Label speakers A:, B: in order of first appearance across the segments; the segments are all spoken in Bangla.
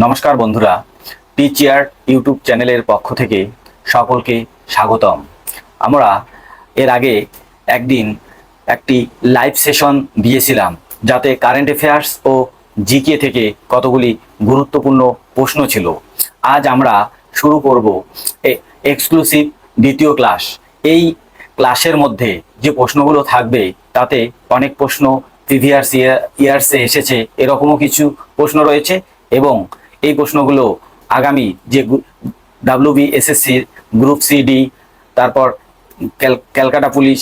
A: নমস্কার বন্ধুরা, টিচিয়ার ইউটিউব চ্যানেলের পক্ষ থেকে সকলকে স্বাগতম। আমরা এর আগে একদিন একটি লাইভ সেশন দিয়েছিলাম, যাতে কারেন্ট অ্যাফেয়ার্স ও জিকে থেকে কতগুলি গুরুত্বপূর্ণ প্রশ্ন ছিল। আজ আমরা শুরু করব এক্সক্লুসিভ দ্বিতীয় ক্লাস। এই ক্লাসের মধ্যে যে প্রশ্নগুলো থাকবে তাতে অনেক প্রশ্ন প্রিভিয়াস ইয়ার্সে এসেছে, এরকমও কিছু প্রশ্ন রয়েছে এবং এই প্রশ্নগুলো আগামী যে ডাব্লিউবিএসএসসির গ্রুপ সি ডি, তারপর ক্যালকাটা পুলিশ,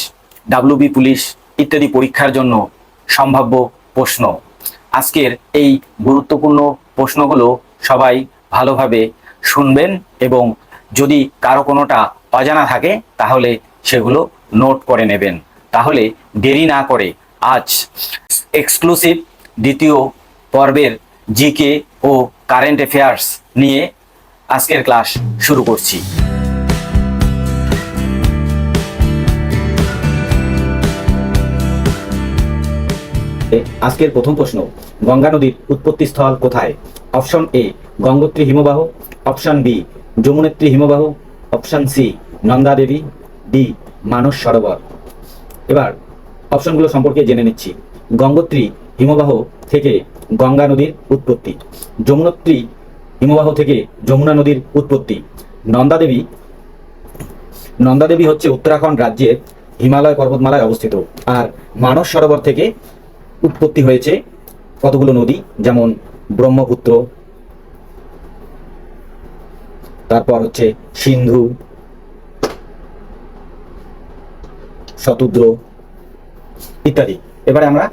A: ডাব্লিউবি পুলিশ ইত্যাদি পরীক্ষার জন্য সম্ভাব্য প্রশ্ন। আজকের এই গুরুত্বপূর্ণ প্রশ্নগুলো সবাই ভালোভাবে শুনবেন এবং যদি কারো কোনোটা অজানা থাকে তাহলে সেগুলো নোট করে নেবেন। তাহলে দেরি না করে আজ এক্সক্লুসিভ দ্বিতীয় পর্বের জিকে ও কারেন্ট অ্যাফেয়ার্স নিয়ে আজকের ক্লাস শুরু করছি। আজকের প্রথম প্রশ্ন, গঙ্গা নদীর উৎপত্তি স্থল কোথায়? অপশন এ গঙ্গোত্রী হিমবাহ, অপশন বি যমুনেত্রী হিমবাহ, option C Nanda Devi, D Manas Sarovar. এবার অপশনগুলো সম্পর্কে জেনে নিচ্ছি। গঙ্গোত্রী হিমবাহ থেকে গঙ্গা নদীর উৎপত্তি, যমুনোত্রী হিমবাহ থেকে যমুনা নদীর উৎপত্তি, নন্দা দেবী হচ্ছে উত্তরাখণ্ড রাজ্যের হিমালয় পর্বতমালায় অবস্থিত, আর মানস সরোবর থেকে উৎপত্তি হয়েছে কতগুলো নদী, যেমন ব্রহ্মপুত্র, তারপর হচ্ছে সিন্ধু, শতদ্র ইত্যাদি। এবারে আমরা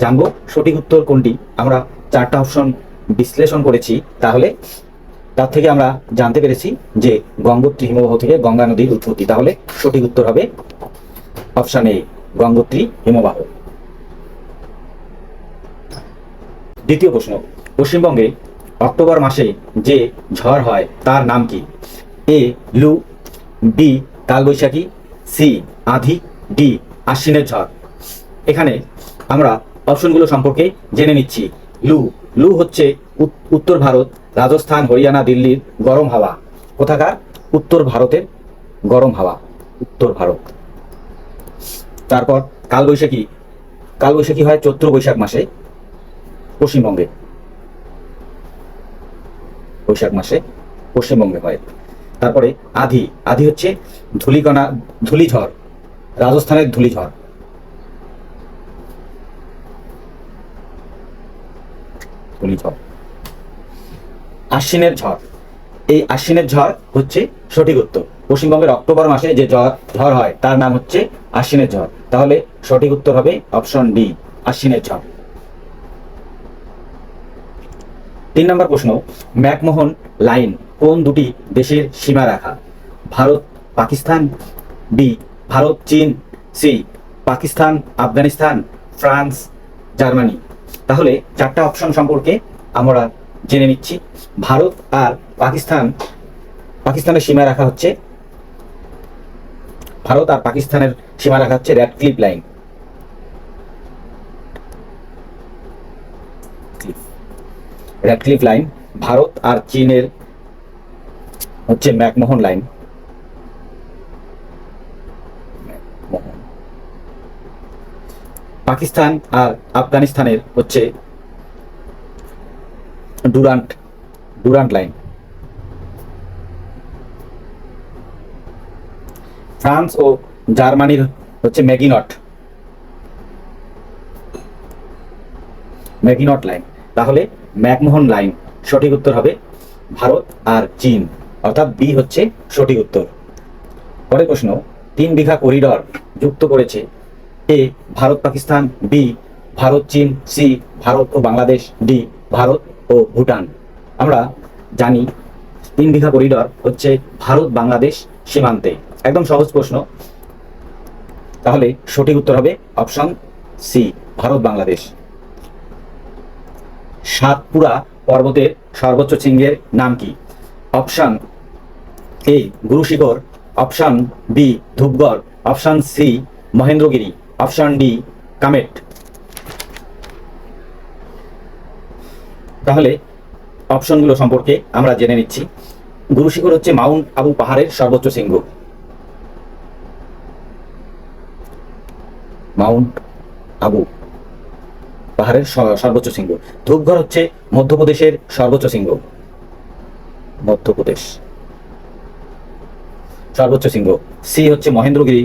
A: জানবো সঠিক উত্তর কোনটি। আমরা চারটা অপশন বিশ্লেষণ করেছি, তাহলে তার থেকে আমরা জানতে পেরেছি যে গঙ্গোত্রী হিমবাহ থেকে গঙ্গা নদীর উৎপত্তি। তাহলে সঠিক উত্তর হবে অপশন এ গঙ্গোত্রী হিমবাহ। দ্বিতীয় প্রশ্ন, পশ্চিমবঙ্গে অক্টোবর মাসে যে ঝড় হয় তার নাম কি? এ লু, বি কালবৈশাখী, সি আঁধি, ডি আশ্বিনের ঝড়। এখানে আমরা অপশনগুলো সম্পর্কে জেনে নিচ্ছি। লু হচ্ছে উত্তর ভারত, রাজস্থান, হরিয়ানা, দিল্লির গরম হাওয়া। কোথাকার? উত্তর ভারতের গরম হাওয়া, উত্তর ভারত। তারপর কালবৈশাখী হয় চৈত্র বৈশাখ মাসে পশ্চিমবঙ্গে, বৈশাখ মাসে পশ্চিমবঙ্গে হয়। তারপরে আধি হচ্ছে ধূলিঝড়, রাজস্থানের ধূলিঝড়। আশ্বিনের ঝড়, এই আশ্বিনের ঝড় হচ্ছে সঠিক উত্তর। পশ্চিমবঙ্গের অক্টোবর মাসে যে ঝড় হয় তার নাম হচ্ছে আশ্বিনের ঝড়। তাহলে সঠিক উত্তর হবে অপশন ডি আশ্বিনের ঝড়। 3 নম্বর প্রশ্ন, ম্যাকমোহন লাইন কোন দুটি দেশের সীমা রেখা? ভারত পাকিস্তান, বি ভারত চীন, C Pakistan Afghanistan, France Germany. তাহলে চারটা অপশন সম্পর্কে আমরা জেনে নিচ্ছি। ভারত আর পাকিস্তানের সীমা রেখা হচ্ছে, ভারত আর পাকিস্তানের সীমা রেখা হচ্ছে Radcliffe line. Radcliffe line. Bharat আর চীনের হচ্ছে ম্যাকমোহন লাইন। পাকিস্তান আর আফগানিস্তানের হচ্ছে ডুরান্ট লাইন। ফ্রান্স ও জার্মানির হচ্ছে ম্যাগিনট লাইন। তাহলে ম্যাকমোহন লাইন সঠিক উত্তর হবে ভারত আর চীন, অর্থাৎ বি হচ্ছে সঠিক উত্তর। পরের প্রশ্ন, 3 বিঘা করিডর যুক্ত করেছে? এ ভারত পাকিস্তান, বি ভারত চীন, সি ভারত ও বাংলাদেশ, ডি ভারত ও ভুটান। আমরা জানি 3 বিঘা করিডর হচ্ছে ভারত বাংলাদেশ সীমান্তে। একদম সহজ প্রশ্ন, তাহলে সঠিক উত্তর হবে অপশন সি ভারত বাংলাদেশ। সাতপুরা পর্বতের সর্বোচ্চ শৃঙ্গের নাম কি? Option A Gurushikhar, option B Dhupgarh, option C Mahendragiri, option D Kamet. তাহলে অপশনগুলো সম্পর্কে আমরা জেনে নিচ্ছি। গুরু শিখর হচ্ছে মাউন্ট আবু পাহাড়ের সর্বোচ্চ শৃঙ্গ। মাউন্ট আবু পাহাড়ের সর্বোচ্চ শৃঙ্গ। ধূপগড় হচ্ছে মধ্যপ্রদেশের সর্বোচ্চ শৃঙ্গ। মধ্যপ্রদেশ সর্বোচ্চ শৃঙ্গ। সি হচ্ছে মহেন্দ্রগিরি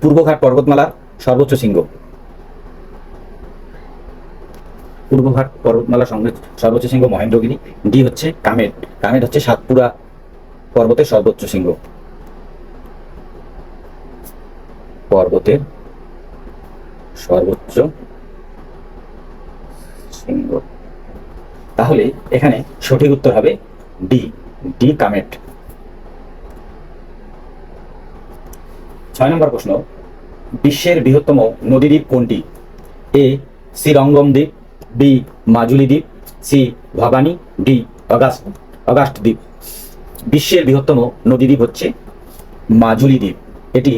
A: পূর্বঘাট পর্বতমালার সর্বোচ্চ শৃঙ্গ। পূর্বঘাট পর্বতমালার সঙ্গে সর্বোচ্চ শৃঙ্গ মহেন্দ্রগিরি। ডি হচ্ছে কামেট। কামেট হচ্ছে সাতপুরা পর্বতের সর্বোচ্চ শৃঙ্গ। পর্বতের সর্বোচ্চ শৃঙ্গ। তাহলে এখানে সঠিক উত্তর হবে ডি, ডি কামেট। 6 নম্বর প্রশ্ন, বিশ্বের বৃহত্তম নদীদ্বীপ কোনটি? এ শ্রীরঙ্গম দ্বীপ, বি মাজুলি দ্বীপ, সি ভবানী, ডি অগাস্ট দ্বীপ। বিশ্বের বৃহত্তম নদীদ্বীপ হচ্ছে মাজুলি দ্বীপ। এটি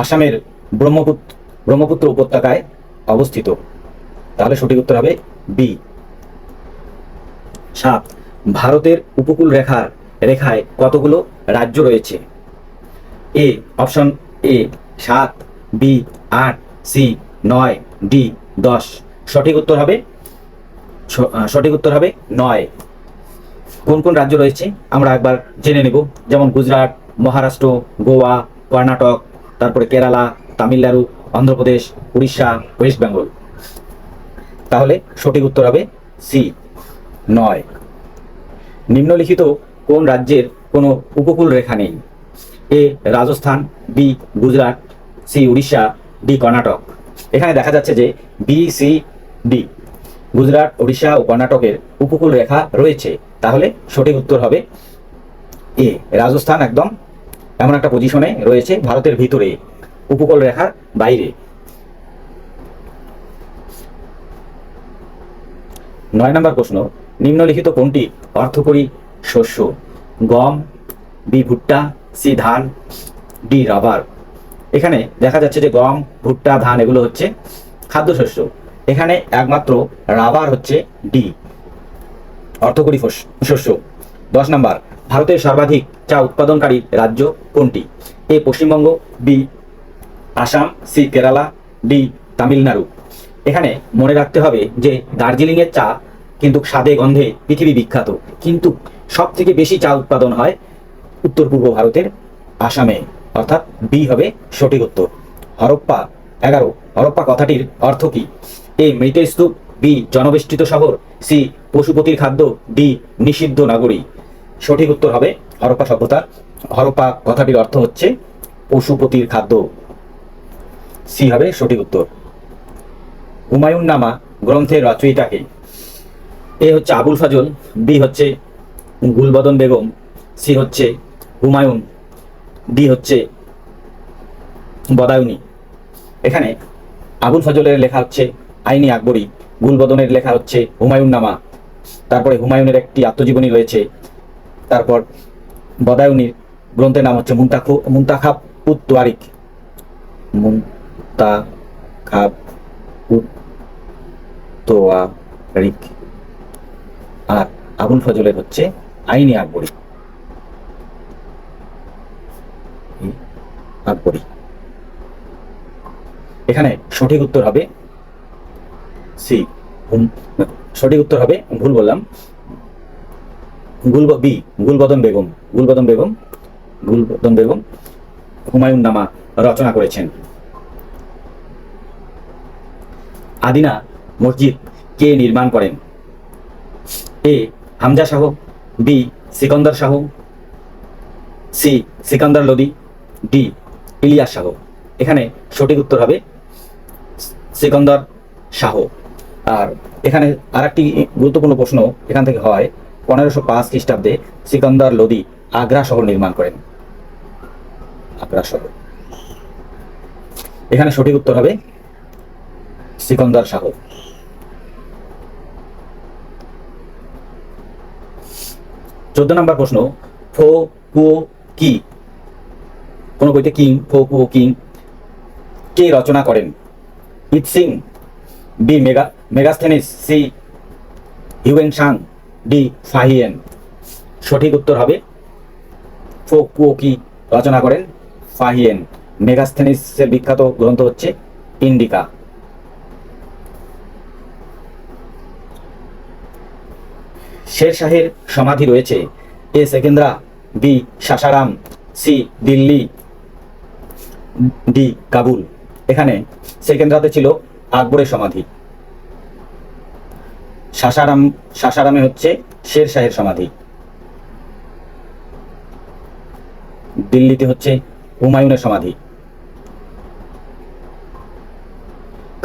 A: আসামের ব্রহ্মপুত্র উপত্যকায় অবস্থিত। তাহলে সঠিক উত্তর হবে বি। 7, ভারতের উপকূল রেখায় কতগুলো রাজ্য রয়েছে? A option A 7, B 8, C 9, D 10। সঠিক উত্তর হবে 9। কোন কোন রাজ্য রয়েছে আমরা একবার জেনে নেব। যেমন গুজরাট, মহারাষ্ট্র, গোয়া, কর্ণাটক, তারপরে কেরালা, তামিলনাড়ু, অন্ধ্রপ্রদেশ, উড়িষ্যা, ওয়েস্ট বেঙ্গল। তাহলে সঠিক উত্তর হবে সি 9। নিম্নলিখিত কোন রাজ্যের কোনো উপকূল রেখা নেই? A Rajasthan, B Gujarat, C Orissa, D Karnataka. এখানে দেখা যাচ্ছে যে B, C, D Gujarat, Orissa ও কর্ণাটকের উপকূল রেখা রয়েছে। তাহলে সঠিক উত্তর হবে এ রাজস্থান একদম এমন একটা পজিশনে রয়েছে ভারতের ভিতরে, উপকূল রেখার বাইরে। 9 নম্বর প্রশ্ন, নিম্নলিখিত কোনটি অর্থকরী শস্য? গম, বি ভুট্টা, সি ধান, ডি রাবার। এখানে দেখা যাচ্ছে যে গম, ভুট্টা, ধান এগুলো হচ্ছে খাদ্যশস্য। এখানে একমাত্র রাবার হচ্ছে ডি অর্থকরী শস্য। 10 নম্বর, ভারতের সর্বাধিক চা উৎপাদনকারী রাজ্য কোনটি? A Paschimbanga, B Assam, C Kerala, D Tamil Nadu. এখানে মনে রাখতে হবে যে দার্জিলিংয়ের চা কিন্তু স্বাদে গন্ধে পৃথিবী বিখ্যাত, কিন্তু সব থেকে বেশি চা উৎপাদন হয় উত্তর পূর্ব ভারতের আসামে, অর্থাৎ বি হবে সঠিক উত্তর। হরপ্পা 11, হরপ্পা কথাটির অর্থ কি? এ মৃত স্তূপ, বি জনবেষ্টিত শহর, সি পশুপতির খাদ্য, ডি নিষিদ্ধ নগরী। সঠিক উত্তর হবে হরপ্পা সভ্যতা। হরপ্পা কথাটির অর্থ হচ্ছে পশুপতির খাদ্য, সি হবে সঠিক উত্তর। হুমায়ুন নামা গ্রন্থের রচয়িতাকে? এ হচ্ছে আবুল ফাজল, বি হচ্ছে গুলবদন বেগম, সি হচ্ছে হুমায়ুন, ডি হচ্ছে বদায়ুনী। এখানে আবুল ফজলের লেখা হচ্ছে আইনি আকবরী, গুলবদনের লেখা হচ্ছে হুমায়ুন নামা, তারপরে হুমায়ুনের একটি আত্মজীবনী রয়েছে, তারপর বদায়ুনীর গ্রন্থের নাম হচ্ছে মুনতাখাব উত তোয়ারিক। মুনতাখাব উত তোয়ারিক। আর আবুল ফজলের হচ্ছে আইনি আকবরী। এখানে সঠিক উত্তর হবে সি। সঠিক উত্তর হবে, ভুল বললাম, বি গুলবদন বেগম হুমায়ুন নামা রচনা করেছেন। আদিনা মসজিদ কে নির্মাণ করেন? A Hamza Shah, B Sikandar Shah, C Sikandar Lodi, D Ilyas Shah. এখানে সঠিক উত্তর হবে সিকন্দর শাহ। আর এখানে আরেকটি গুরুত্বপূর্ণ প্রশ্ন এখান থেকে হয়, 1505 খ্রিস্টাব্দে সিকন্দর লোদি আগ্রা শহর নির্মাণ করেন। আগ্রা শহর। এখানে সঠিক উত্তর হবে সিকন্দর শাহ। 14 নম্বর প্রশ্ন, ফো কুও কি? কোন বইতে কিং, ফো কুও কিং কে রচনা করেন? Itsing, B Megasthenes, C Hiuen Tsang, D Fahien. সঠিক উত্তর হবে ফুকুওকি রচনা করেন ফাহিয়েন। মেগাস্থেনিসের বিখ্যাত গ্রন্থ হচ্ছে ইন্ডিকা। শেরশাহের সমাধি রয়েছে A Sikandra, B Sasaram, C Delhi, D Kabul. এখানে সেকেন্দ্রাতে ছিল আকবরের সমাধি, সাসারামে হচ্ছে শেরশাহের সমাধি, দিল্লিতে হচ্ছে হুমায়ুনের সমাধি,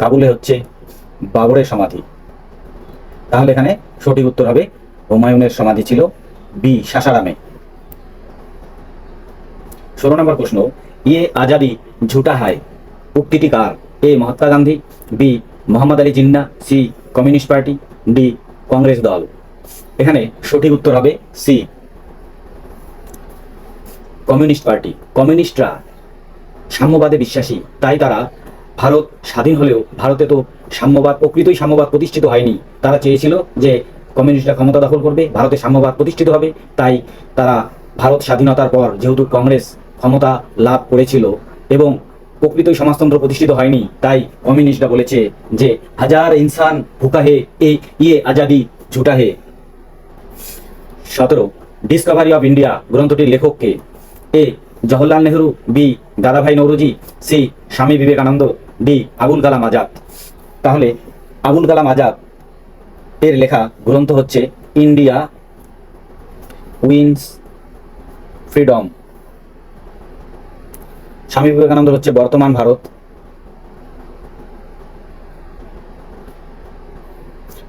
A: কাবুলে হচ্ছে বাবরের সমাধি। তাহলে এখানে সঠিক উত্তর হবে হুমায়ুনের সমাধি ছিল বি সাসারামে। 16 নম্বর প্রশ্ন, ইয়ে আজাদি ঝুটা হায় উক্তিটি কার? A Mahatma Gandhi, B Mohammad Ali Jinnah, C communist party, D Congress দল। এখানে সঠিক উত্তর হবে সি কমিউনিস্ট পার্টি। কমিউনিস্টরা সাম্যবাদে বিশ্বাসী, তাই তারা ভারত স্বাধীন হলেও ভারতে তো সাম্যবাদ, প্রকৃতই সাম্যবাদ প্রতিষ্ঠিত হয়নি। তারা চেয়েছিল যে কমিউনিস্টরা ক্ষমতা দখল করবে, ভারতে সাম্যবাদ প্রতিষ্ঠিত হবে। তাই তারা ভারত স্বাধীনতার পর যেহেতু কংগ্রেস ক্ষমতা লাভ করেছিল এবং প্রকৃতই সমাজতন্ত্র প্রতিষ্ঠিত হয়নি, তাই কমিউনিস্টরা বলেছে যে হাজার ইনসান ভুকা হে, এই ইয়ে আজাদি ঝুটা হে। 17 ডিসকভারি অফ ইন্ডিয়া গ্রন্থটির লেখককে? এ জওহরলাল নেহরু, বি দাদাভাই নৌরোজি, সি স্বামী বিবেকানন্দ, ডি আবুল কালাম আজাদ। তাহলে আবুল কালাম আজাদ এর লেখা গ্রন্থ হচ্ছে India wins freedom. Swami Vivekananda হচ্ছে বর্তমান ভারত।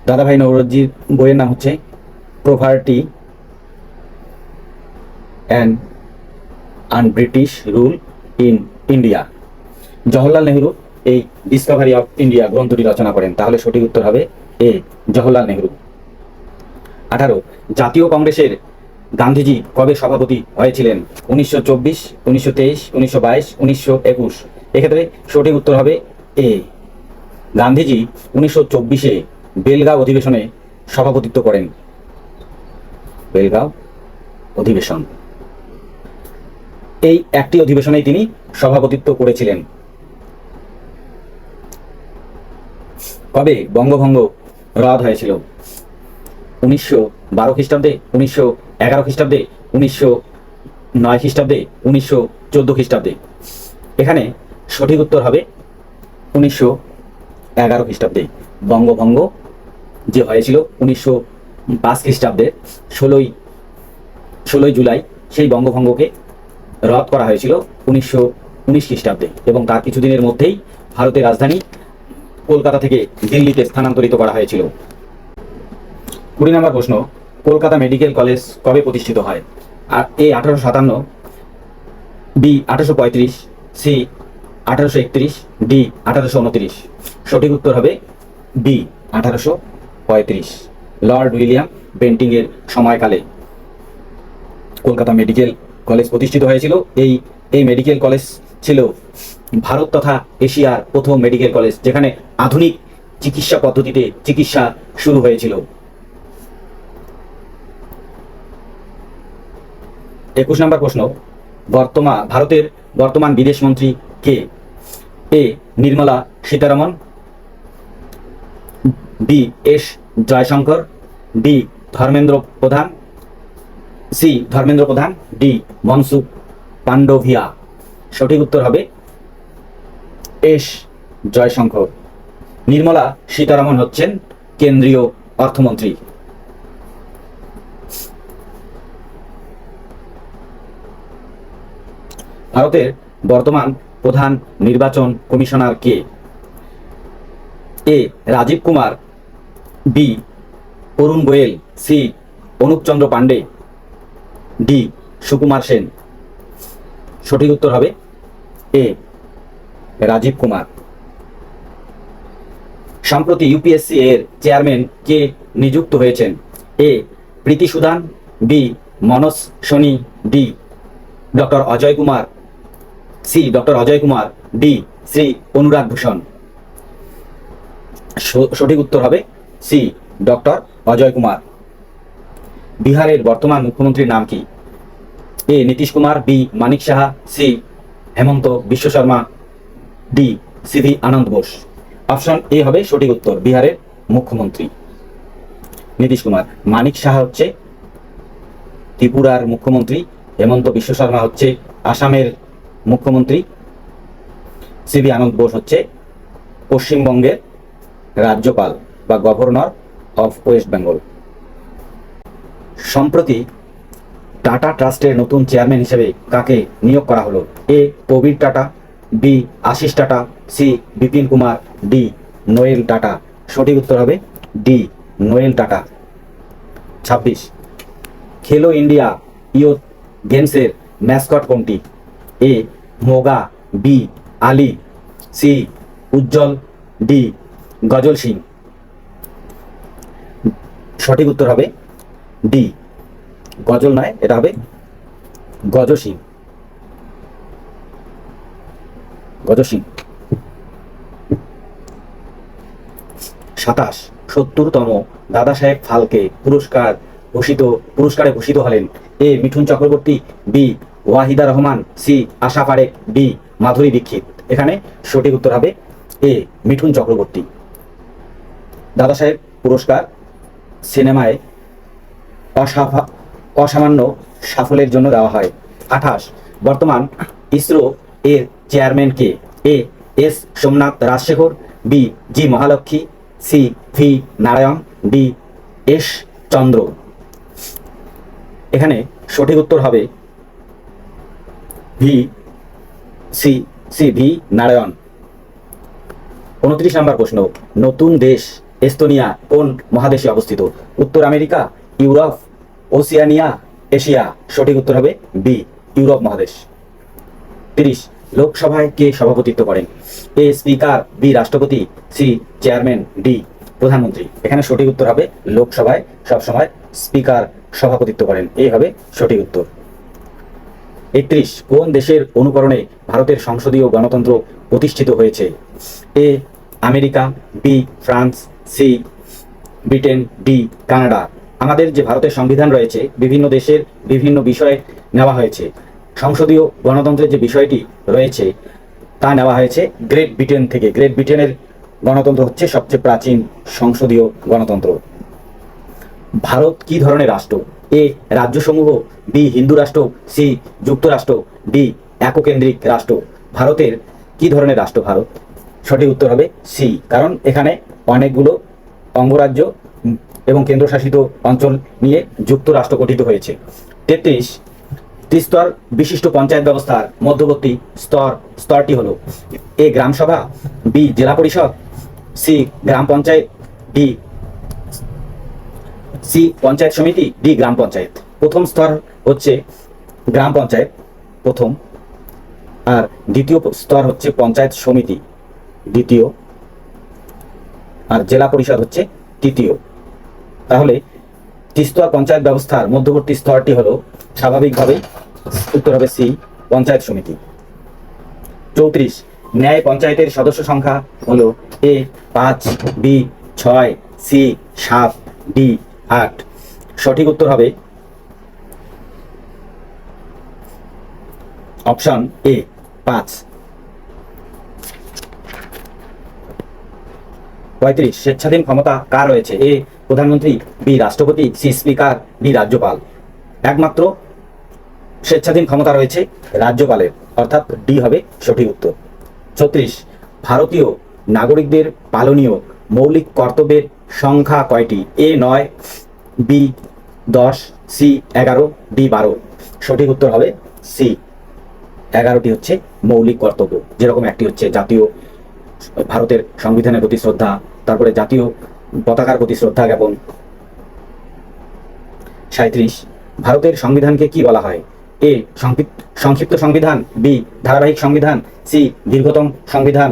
A: দাদাভাই নৌরোজির বইয়ের নাম হচ্ছে poverty and British rule in India. Jawaharlal Nehru এই ডিসকভারি অফ ইন্ডিয়া গ্রন্থটি রচনা করেন। তাহলে সঠিক উত্তর হবে এ জওহরলাল নেহরু। 18 জাতীয় কংগ্রেসের গান্ধীজি কবে সভাপতি হয়েছিলেন? 1924, 1923, 1922, 1921। এক্ষেত্রে সঠিক উত্তর হবে এ গান্ধীজি 1924-এ বেলগাঁও অধিবেশনে সভাপতিত্ব করেন। বেলগাঁও অধিবেশন, এই একটি অধিবেশনেই তিনি সভাপতিত্ব করেছিলেন। কবে বঙ্গভঙ্গ রদ হয়েছিল? 1912 খ্রিস্টাব্দে, 1911 খ্রিস্টাব্দে, 1909 খ্রিস্টাব্দে, 1914 খ্রিস্টাব্দে। এখানে সঠিক উত্তর হবে 1911 খ্রিস্টাব্দে। বঙ্গভঙ্গ যে হয়েছিল 1905 খ্রিস্টাব্দে 16ই জুলাই, সেই বঙ্গভঙ্গকে রদ করা হয়েছিল 1919 খ্রিস্টাব্দে এবং তার কিছুদিনের মধ্যেই ভারতের রাজধানী কলকাতা থেকে দিল্লিতে স্থানান্তরিত করা হয়েছিল। 20 নম্বর প্রশ্ন, কলকাতা মেডিকেল কলেজ কবে প্রতিষ্ঠিত হয়? আর এ 1857, বি 1835, সি 1831, ডি 1829। সঠিক উত্তর হবে বি 1835। লর্ড উইলিয়াম বেন্টিং এর সময়কালে কলকাতা মেডিকেল কলেজ প্রতিষ্ঠিত হয়েছিল। এই মেডিকেল কলেজ ছিল ভারত তথা এশিয়ার প্রথম মেডিকেল কলেজ, যেখানে আধুনিক চিকিৎসা পদ্ধতিতে চিকিৎসা শুরু হয়েছিল। 21 নম্বর প্রশ্ন, ভারতের বর্তমান বিদেশ মন্ত্রী কে? A Nirmala Sitharaman, B S Jaishankar, D Dharmendra Pradhan, C Dharmendra প্রধান, ডি মনসুখ পান্ডভিয়া। সঠিক উত্তর হবে এস জয়শঙ্কর। নির্মলা সীতারামন হচ্ছেন কেন্দ্রীয় অর্থমন্ত্রী। ভারতের বর্তমান প্রধান নির্বাচন কমিশনার কে? এ রাজীব কুমার, বি অরুণ গোয়েল, সি অনুপ চন্দ্র পান্ডে, ডি সুকুমার সেন। সঠিক উত্তর হবে এ রাজীব কুমার। সম্প্রতি ইউপিএসসি এর চেয়ারম্যান কে নিযুক্ত হয়েছেন? A Preeti Sudan, B Manoj Soni, D doctor Ajay Kumar, C doctor Ajay Kumar, D Shri Anurag Bhushan. সঠিক উত্তর হবে সি ডক্টর অজয় কুমার। বিহারের বর্তমান মুখ্যমন্ত্রীর নাম কি? A Nitish Kumar, B Manik Saha, C Himanta Biswa Sarma, D CV Ananda Bose. Option A হবে সঠিক উত্তর, বিহারের মুখ্যমন্ত্রী নীতিশ কুমার। মানিক সাহা হচ্ছে ত্রিপুরার মুখ্যমন্ত্রী, হেমন্ত বিশ্ব শর্মা হচ্ছে আসামের মুখ্যমন্ত্রী, সিভি আনন্দ বোস হচ্ছে পশ্চিমবঙ্গের রাজ্যপাল বা গভর্নর অফ ওয়েস্ট বেঙ্গল। সম্প্রতি টাটা ট্রাস্টের নতুন চেয়ারম্যান হিসেবে কাকে নিয়োগ করা হলো? A Prabir Tata, B Ashish Tata, C Bipin Kumar, D Noel Tata. সঠিক উত্তর হবে ডি নোয়েল টাটা। 26 খেলো ইন্ডিয়া ইয়ুথ গেমসের ম্যাসকট কোনটি? এ মোগা, বি আলী, সি উজ্জ্বল, ডি গজল সিং। সঠিক উত্তর হবে ডি গজল নয়, এটা হবে গজ সিং, গজ সিং। 27 70তম দাদা সাহেব ফালকে পুরস্কারে ভূষিত হলেন? এ মিঠুন চক্রবর্তী, বি ওয়াহিদা রহমান, সি আশা পারেখ, ডি মাধুরী দীক্ষিত। এখানে সঠিক উত্তর হবে এ মিঠুন চক্রবর্তী। দাদা সাহেব পুরস্কার সিনেমায় অসামান্য সাফল্যের জন্য দেওয়া হয়। 28 বর্তমান ইসরো এর চেয়ারম্যান কে? A S Somnath Rajshekhar, B G Mahalakshmi, C V Narayan, D S Chandra. এখানে সঠিক উত্তর হবে সি ভি নারায়ণ। 29 নম্বর প্রশ্ন, নতুন দেশ এস্তোনিয়া কোন মহাদেশে অবস্থিত? উত্তর আমেরিকা, ইউরোপ, ওসিয়ানিয়া, এশিয়া। সঠিক উত্তর হবে বি ইউরোপ মহাদেশ। 30 লোকসভায় কে সভাপতিত্ব করেন? এ স্পিকার, বি রাষ্ট্রপতি, সি চেয়ারম্যান, ডি প্রধানমন্ত্রী। এখানে সঠিক উত্তর হবে লোকসভায় সবসময় স্পিকার সভাপতিত্ব করেন, এই হবে সঠিক উত্তর। 31 কোন দেশের অনুকরণে ভারতের সংসদীয় গণতন্ত্র প্রতিষ্ঠিত হয়েছে? A America, B France, C Britain, D Canada. আমাদের যে ভারতের সংবিধান রয়েছে বিভিন্ন দেশের বিভিন্ন বিষয়ে নেওয়া হয়েছে, সংসদীয় গণতন্ত্রের যে বিষয়টি রয়েছে তা নেওয়া হয়েছে গ্রেট ব্রিটেন থেকে। গ্রেট ব্রিটেনের গণতন্ত্র হচ্ছে সবচেয়ে প্রাচীন সংসদীয় গণতন্ত্র। ভারত কি ধরনের রাষ্ট্র? এ রাজ্যসমূহ, বি হিন্দু রাষ্ট্র, সি যুক্তরাষ্ট্র, ডি এককেন্দ্রিক রাষ্ট্র। ভারতের কি ধরনের রাষ্ট্র ভারত? সঠিক উত্তর হবে সি, কারণ এখানে অনেকগুলো অঙ্গরাজ্য এবং কেন্দ্রশাসিত অঞ্চল নিয়ে যুক্তরাষ্ট্র গঠিত হয়েছে। 33 ত্রিস্তর বিশিষ্ট পঞ্চায়েত ব্যবস্থার মধ্যবর্তী স্তরটি হলো? এ গ্রামসভা, বি জেলা পরিষদ, সি গ্রাম পঞ্চায়েত, ডি সি পঞ্চায়েত সমিতি, ডি গ্রাম পঞ্চায়েত। প্রথম স্তর হচ্ছে গ্রাম পঞ্চায়েত প্রথম, আর দ্বিতীয় স্তর হচ্ছে পঞ্চায়েত সমিতি দ্বিতীয়, আর জেলা পরিষদ হচ্ছে তৃতীয়। তাহলে ত্রিস্তর পঞ্চায়েত ব্যবস্থার মধ্যবর্তী স্তরটি হলো স্বাভাবিকভাবেই উত্তর হবে সি পঞ্চায়েত সমিতি। 34 ন্যায় পঞ্চায়েতের সদস্য সংখ্যা হলো? এ 5, বি 6, সি 7, ডি 8। সঠিক উত্তর হবে অপশন এ 5। 35 স্বেচ্ছাধীন ক্ষমতা কার রয়েছে? এ প্রধানমন্ত্রী, বি রাষ্ট্রপতি, সি স্পিকার, ডি রাজ্যপাল। একমাত্র স্বেচ্ছাধীন ক্ষমতা রয়েছে রাজ্যপালের, অর্থাৎ ডি হবে সঠিক উত্তর। 36 ভারতীয় নাগরিকদের পালনীয় মৌলিক কর্তব্যের সংখ্যা কয়টি? এ 9, বি 10, সি 11, ডি 12। সঠিক উত্তর হবে সি 11টি হচ্ছে মৌলিক কর্তব্য, যেরকম একটি হচ্ছে জাতীয় ভারতের সংবিধানের প্রতি শ্রদ্ধা, তারপরে জাতীয় পতাকার প্রতি শ্রদ্ধা জ্ঞাপন। 37 ভারতের সংবিধানকে কি বলা হয়? এ সংক্ষিপ্ত সংবিধান, বি ধারাবাহিক সংবিধান, সি দীর্ঘতম সংবিধান,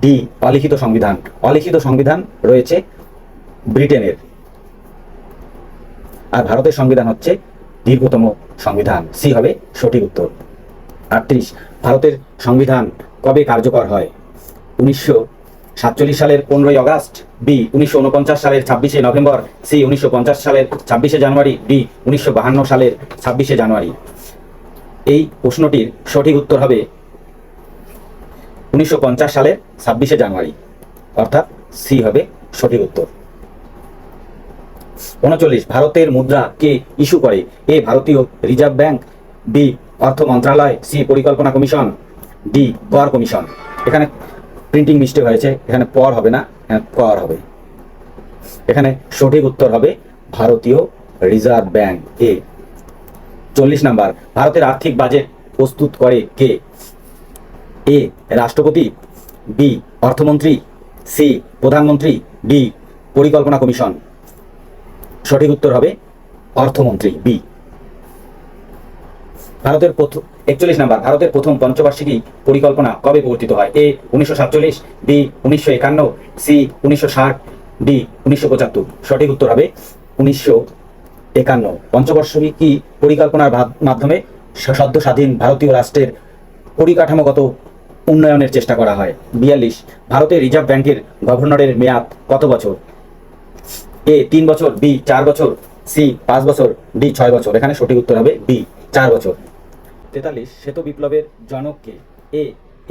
A: ডি অলিখিত সংবিধান। অলিখিত সংবিধান রয়েছে ব্রিটেনের, আর ভারতের সংবিধান হচ্ছে দীর্ঘতম সংবিধান, সি হবে সঠিক উত্তর। 38 ভারতের সংবিধান কবে কার্যকর হয়? সালের 15 আগস্ট, বি 1949 সালের 26শে নভেম্বর, সি 1950 সালের 26শে জানুয়ারি, ডি 1952 সালের 26শে জানুয়ারি। এই প্রশ্নটির সঠিক উত্তর হবে 1950 সালের 26শে জানুয়ারি, অর্থাৎ সি হবে সঠিক উত্তর। 39, ভারতের মুদ্রা কে ইস্যু করে? এ ভারতীয় রিজার্ভ ব্যাংক, বি অর্থ মন্ত্রণালয়, সি পরিকল্পনা কমিশন, ডি কর কমিশন। এখানে প্রিন্টিং মিস্টেক হয়েছে, এখানে পর হবে না, কর হবে। এখানে সঠিক উত্তর হবে ভারতীয় রিজার্ভ ব্যাংক, এ। 40 নাম্বার, ভারতের আর্থিক বাজেট প্রস্তুত করে কে? এ রাষ্ট্রপতি, বি অর্থমন্ত্রী, সি প্রধানমন্ত্রী, ডি পরিকল্পনা কমিশন। সঠিক উত্তর হবে অর্থমন্ত্রী, বি। ভারতের 41 নাম্বার, ভারতের প্রথম পঞ্চবার্ষিকী পরিকল্পনা কবে প্রবর্তিত হয়? এ 1947, বি 1951, সি 1960, ডি 1975। সঠিক উত্তর হবে 1951। পঞ্চবার্ষিকী পরিকল্পনার মাধ্যমে সদ্য স্বাধীন ভারতীয় রাষ্ট্রের পরিকাঠামোগত উন্নয়নের চেষ্টা করা হয়। 42, ভারতের রিজার্ভ ব্যাংকের গভর্নরের মেয়াদ কত বছর? এ 3 বছর, বি 4 বছর, সি 5 বছর, ডি 6 বছর। এখানে সঠিক উত্তর হবে বি 4 বছর। 43, শ্বেত বিপ্লবের জনক কে? A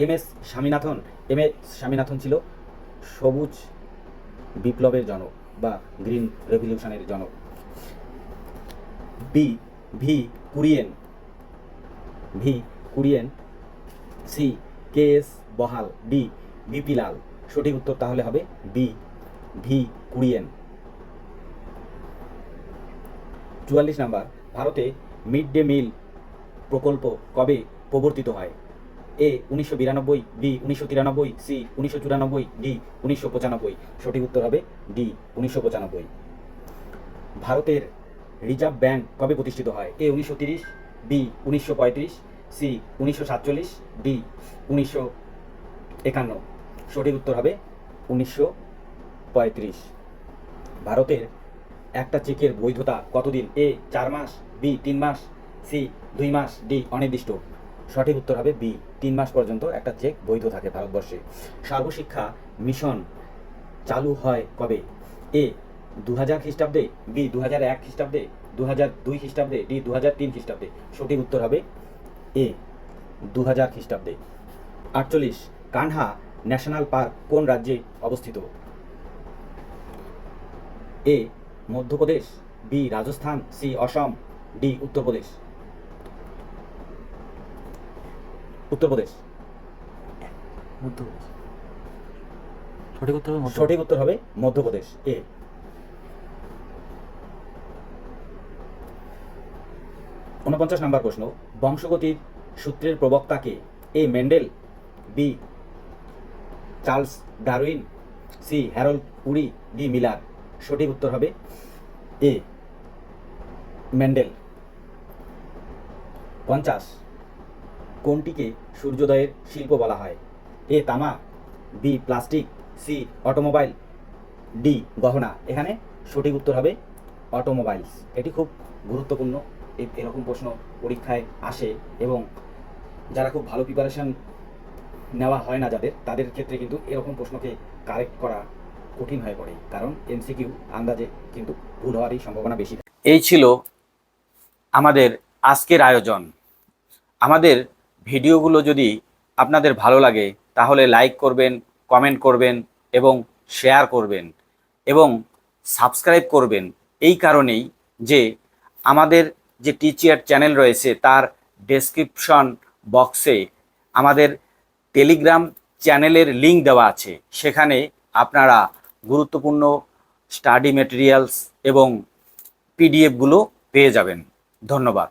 A: M S Swaminathan. M S Swaminathan ছিল সবুজ বিপ্লবের জনক বা গ্রিন রেভলিউশনের জনক। B V Kurien, V Kurien, C K S Bahal, D BP Lal. সঠিক উত্তর তাহলে হবে বি ভি কুরিয়েন। 44 নাম্বার, ভারতে মিড ডে মিল প্রকল্প কবে প্রবর্তিত হয়? A 1992, B 1993, C 1994, D 1995। সঠিক উত্তর হবে ডি 1995। ভারতের রিজার্ভ ব্যাংক কবে প্রতিষ্ঠিত হয়? এ 1930, বি 1935, সি 1947, ডি 1951। সঠিক উত্তর হবে 1935। ভারতের একটা চেকের বৈধতা কতদিন? এ 4 মাস, বি 3 মাস, সি 2 মাস, ডি অনির্দিষ্ট। সঠিক উত্তর হবে বি 3 মাস পর্যন্ত একটা চেক বৈধ থাকে ভারতবর্ষে। সর্বশিক্ষা মিশন চালু হয় কবে? এ 2000 খ্রিস্টাব্দে, বি 2001 খ্রিস্টাব্দে, 2002 খ্রিস্টাব্দে, ডি 2003 খ্রিস্টাব্দে। সঠিক উত্তর হবে এ 2000 খ্রিস্টাব্দে। 48, কানহা ন্যাশনাল পার্ক কোন রাজ্যে অবস্থিত? এ মধ্যপ্রদেশ, বি রাজস্থান, সি অসম, ডি উত্তরপ্রদেশ। উত্তরপ্রদেশ।
B: মধ্যপ্রদেশ। সঠিক উত্তর হবে মধ্যপ্রদেশ।
A: সঠিক উত্তর হবে মধ্যপ্রদেশ, এ। 49 নম্বর প্রশ্ন, বংশগতির সূত্রের প্রবক্তা কে? A Mendel, B Charles Darwin, C Harold Urey, D Miller. সঠিক উত্তর হবে এ মেন্ডেল। 50, কোনটিকে সূর্যোদয়ের শিল্প বলা হয়? এ তামা, B plastic, C automobile, D গহনা। এখানে সঠিক উত্তর হবে অটোমোবাইলস। এটি খুব গুরুত্বপূর্ণ, এরকম প্রশ্ন পরীক্ষায় আসে এবং যারা খুব ভালো প্রিপারেশন নেওয়া হয় না তাদের ক্ষেত্রে কিন্তু এরকম প্রশ্নকে কারেক্ট করা কঠিন হয়ে পড়ে, কারণ এমসিকিউ আন্দাজে কিন্তু ভুল হওয়ারই সম্ভাবনা বেশি। এই ছিল আমাদের আজকের আয়োজন। আমাদের ভিডিওগুলো যদি আপনাদের ভালো লাগে তাহলে লাইক করবেন, কমেন্ট করবেন এবং শেয়ার করবেন এবং সাবস্ক্রাইব করবেন। এই কারণেই যে আমাদের যে টিচিয়ার চ্যানেল রয়েছে তার ডেসক্রিপশন বক্সে আমাদের টেলিগ্রাম চ্যানেলের লিঙ্ক দেওয়া আছে। সেখানে আপনারা গুরুত্বপূর্ণ স্টাডি মেটেরিয়ালস এবং পিডিএফগুলো পেয়ে যাবেন। ধন্যবাদ।